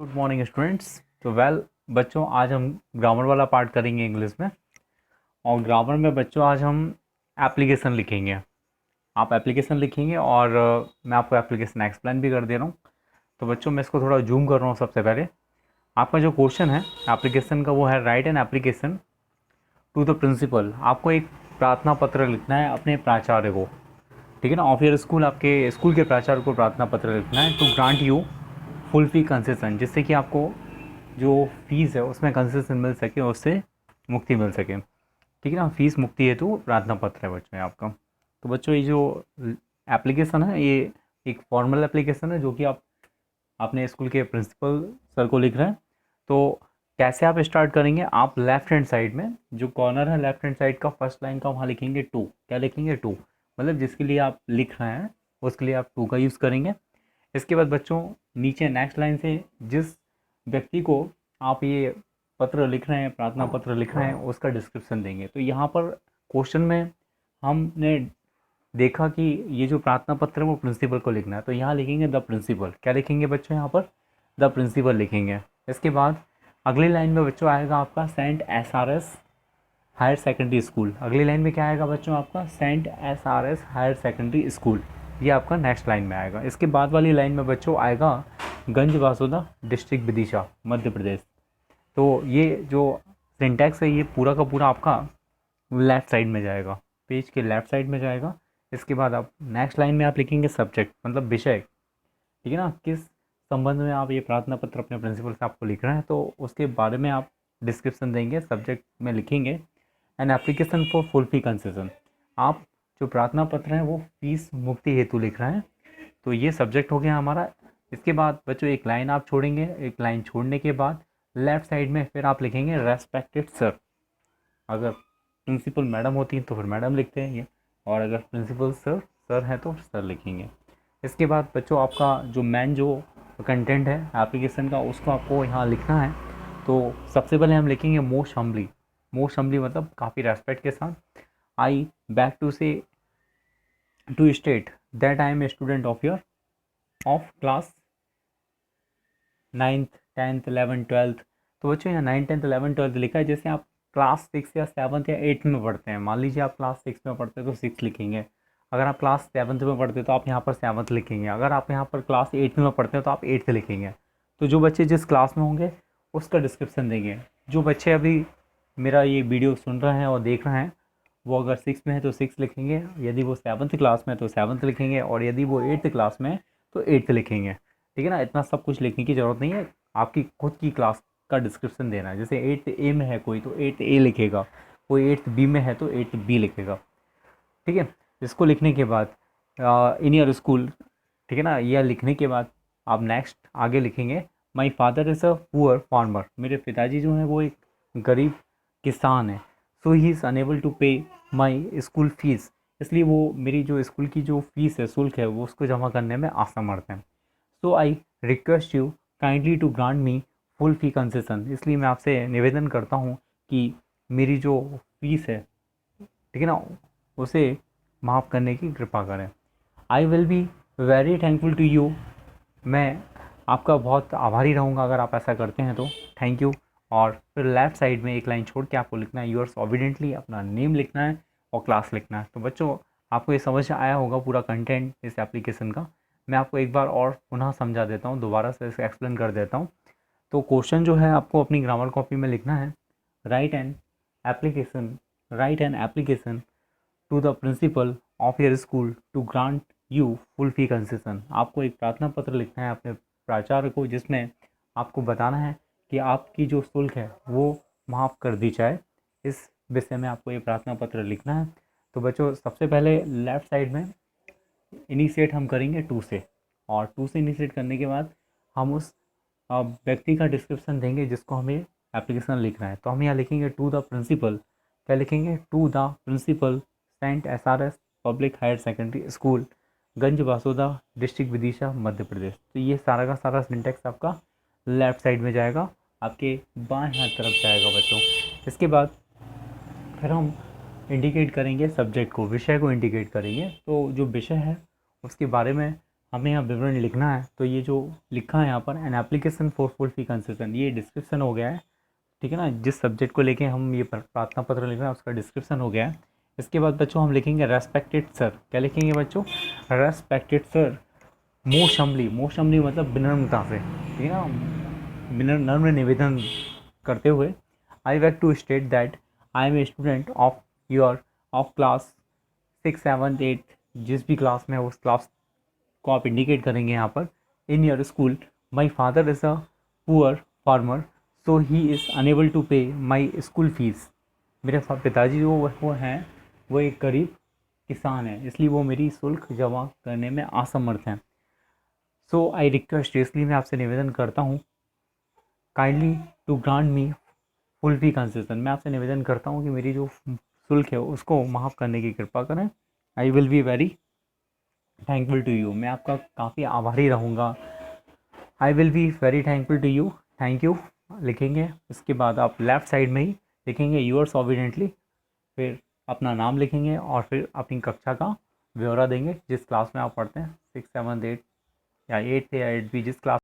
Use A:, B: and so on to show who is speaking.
A: Good morning students. तो बच्चों, आज हम ग्रामर वाला पार्ट करेंगे इंग्लिश में। और ग्रामर में बच्चों आज हम एप्लीकेशन लिखेंगे। आप एप्लीकेशन लिखेंगे और मैं आपको एप्लीकेशन एक्सप्लेन भी कर दे रहा हूँ। तो बच्चों, मैं इसको थोड़ा जूम कर रहा हूँ। सबसे पहले आपका जो क्वेश्चन है एप्लीकेशन का, वो है write an application to the principal. आपको एक प्रार्थना पत्र लिखना है अपने प्राचार्य को, ठीक है ना। ऑफ योर स्कूल, आपके स्कूल के प्राचार्य को प्रार्थना पत्र लिखना है to grant you full fee concession, जिससे कि आपको जो फीस है उसमें कंसेशन मिल सके, उससे मुक्ति मिल सके, ठीक है ना। फीस मुक्ति हेतु प्रार्थना पत्र है बच्चों ये आपका। तो बच्चों, ये जो एप्लीकेशन है ये एक फॉर्मल एप्लीकेशन है जो कि आप अपने स्कूल के प्रिंसिपल सर को लिख रहे हैं। तो कैसे आप स्टार्ट करेंगे, आप लेफ्ट हैंड साइड में जो कॉर्नर है लेफ्ट हैंड साइड का फर्स्ट लाइन का, वहाँ लिखेंगे टू। क्या लिखेंगे? टू। मतलब जिसके लिए आप लिख रहे हैं उसके लिए आप टू का यूज़ करेंगे। इसके बाद बच्चों, नीचे नेक्स्ट लाइन से जिस व्यक्ति को आप ये पत्र लिख रहे हैं, प्रार्थना पत्र लिख रहे हैं, उसका डिस्क्रिप्शन देंगे। तो यहाँ पर क्वेश्चन में हमने देखा कि ये जो प्रार्थना पत्र है वो प्रिंसिपल को लिखना है, तो यहाँ लिखेंगे द प्रिंसिपल। क्या लिखेंगे बच्चों? यहाँ पर द प्रिंसिपल लिखेंगे। इसके बाद अगली लाइन में बच्चों आएगा आपका saint S R S higher secondary school. अगली लाइन में क्या आएगा बच्चों? आपका saint S R S higher secondary school. ये आपका नेक्स्ट लाइन में आएगा। इसके बाद वाली लाइन में बच्चों आएगा गंज वासुदा डिस्ट्रिक्ट विदिशा मध्य प्रदेश। तो ये जो सिंटैक्स है ये पूरा का पूरा आपका लेफ़्ट साइड में जाएगा, पेज के लेफ़्ट साइड में जाएगा। इसके बाद आप नेक्स्ट लाइन में आप लिखेंगे सब्जेक्ट, मतलब विषय, ठीक है ना। किस संबंध में आप ये प्रार्थना पत्र अपने प्रिंसिपल से आपको लिख रहे हैं, तो उसके बारे में आप डिस्क्रिप्शन देंगे। सब्जेक्ट में लिखेंगे an application for full fee concession. आप जो प्रार्थना पत्र है वो फीस मुक्ति हेतु लिख रहे हैं। तो ये सब्जेक्ट हो गया हमारा। इसके बाद बच्चों एक लाइन आप छोड़ेंगे। एक लाइन छोड़ने के बाद लेफ़्ट साइड में फिर आप लिखेंगे रेस्पेक्टेड सर। अगर प्रिंसिपल मैडम होती हैं तो फिर मैडम लिखते हैं ये, और अगर प्रिंसिपल सर है तो सर लिखेंगे। इसके बाद बच्चों आपका जो मेन जो कंटेंट है एप्लीकेशन का, उसको आपको यहाँ लिखना है। तो सबसे पहले हम लिखेंगे मोस्ट हम्बली। मोस्ट हम्बली मतलब काफ़ी रेस्पेक्ट के साथ, I beg to say to state that I am a student of your of class 9th 10th 11th 12th। तो बच्चों यहाँ 9th 10th 11th 12th लिखा है। जैसे आप क्लास 6 या 7th या 8th में पढ़ते हैं, मान लीजिए आप क्लास 6 में पढ़ते हैं तो 6 लिखेंगे। अगर आप क्लास 7th में पढ़ते हैं तो आप यहाँ पर 7th लिखेंगे। अगर आप यहाँ पर क्लास 8th में पढ़ते हैं तो आप 8th लिखेंगे। तो जो बच्चे जिस क्लास में होंगे उसका डिस्क्रिप्शन देंगे। जो बच्चे अभी मेरा ये वीडियो सुन रहे हैं और देख रहे हैं, वो अगर 6 में है तो 6 लिखेंगे, यदि वो 7th क्लास में है तो 7th लिखेंगे, और यदि वो 8th क्लास में है तो 8th लिखेंगे, ठीक है ना। इतना सब कुछ लिखने की ज़रूरत नहीं है। आपकी खुद की क्लास का डिस्क्रिप्शन देना है। जैसे 8th ए में है कोई तो 8th ए लिखेगा, कोई 8th बी में है तो 8th बी लिखेगा, ठीक है। इसको लिखने के बाद इन योर स्कूल, ठीक है ना, यह लिखने के बाद आप नेक्स्ट आगे लिखेंगे माई father is a poor farmer. मेरे पिताजी जो हैं वो एक गरीब किसान है। सो he is unable to pay my school fees. इसलिए वो मेरी जो स्कूल की जो फीस है, शुल्क है, वो उसको जमा करने में असमर्थ है। So I request you kindly to grant me full fee concession. इसलिए मैं आपसे निवेदन करता हूँ कि मेरी जो फीस है, ठीक है ना, उसे माफ़ करने की कृपा करें। I will be very thankful to you. मैं आपका बहुत आभारी रहूँगा अगर आप ऐसा करते हैं तो। Thank you. और फिर लेफ़्ट साइड में एक लाइन छोड़ के आपको लिखना है यूअर्स ऑबिडेंटली, अपना नेम लिखना है और क्लास लिखना है। तो बच्चों, आपको ये समझ आया होगा पूरा कंटेंट इस एप्लीकेशन का। मैं आपको एक बार और पुनः समझा देता हूँ, दोबारा से इसे एक्सप्लेन कर देता हूँ। तो क्वेश्चन जो है आपको अपनी ग्रामर कॉपी में लिखना है, write an application, write an application to the principal of your school to grant you full fee concession. आपको एक प्रार्थना पत्र लिखना है अपने प्राचार्य को, जिसमें आपको बताना है कि आपकी जो शुल्क है वो माफ़ कर दी जाए। इस विषय में आपको ये प्रार्थना पत्र लिखना है। तो बच्चों, सबसे पहले लेफ़्ट साइड में इनिशिएट हम करेंगे टू से, और टू से इनिशिएट करने के बाद हम उस व्यक्ति का डिस्क्रिप्शन देंगे जिसको हमें एप्लीकेशन लिखना है। तो हम यहाँ लिखेंगे टू द प्रिंसिपल। क्या लिखेंगे? To the principal saint S R S public higher secondary school Ganj Basoda district Vidisha Madhya Pradesh. तो ये सारा का सारा सिंटेक्स आपका लेफ़्ट साइड में जाएगा, आपके बाएं हाथ तरफ जाएगा बच्चों। इसके बाद फिर हम इंडिकेट करेंगे सब्जेक्ट को, विषय को इंडिकेट करेंगे। तो जो विषय है उसके बारे में हमें यहाँ विवरण लिखना है। तो ये जो लिखा है यहाँ पर, an application for full fee concession, ये डिस्क्रिप्शन हो गया है, ठीक है ना। जिस सब्जेक्ट को लेके हम ये प्रार्थना पत्र लिख रहे हैं उसका डिस्क्रिप्शन हो गया है। इसके बाद बच्चों हम लिखेंगे रेस्पेक्टेड सर। क्या लिखेंगे बच्चों? रेस्पेक्टेड सर, मोस्ट हम्बली मतलब विनम्रता से, ठीक है ना, नम्र निवेदन करते हुए, I beg to state that I am a student of your of class 6, 7, 8, जिस भी क्लास में है उस क्लास को आप इंडिकेट करेंगे यहाँ पर। In your school my father is a poor farmer, so he is unable to pay my school fees. मेरे पिताजी जो वो हैं वो एक गरीब किसान है, इसलिए वो मेरी शुल्क जमा करने में असमर्थ हैं। सो आई रिक्वेस्ट, इसलिए मैं आपसे निवेदन करता हूँ, kindly to grant me full fee concession. मैं आपसे निवेदन करता हूँ कि मेरी जो शुल्क है उसको माफ़ करने की कृपा करें। I will be very thankful to you, मैं आपका काफ़ी आभारी रहूँगा। I will be very thankful to you, thank you लिखेंगे। उसके बाद आप लेफ़्ट साइड में ही लिखेंगे यूअर्स ऑबिडेंटली, फिर अपना नाम लिखेंगे और फिर अपनी कक्षा का ब्यौरा देंगे जिस क्लास में आप पढ़ते हैं, 6, 7, 8 या 8 या 8 भी जिस क्लास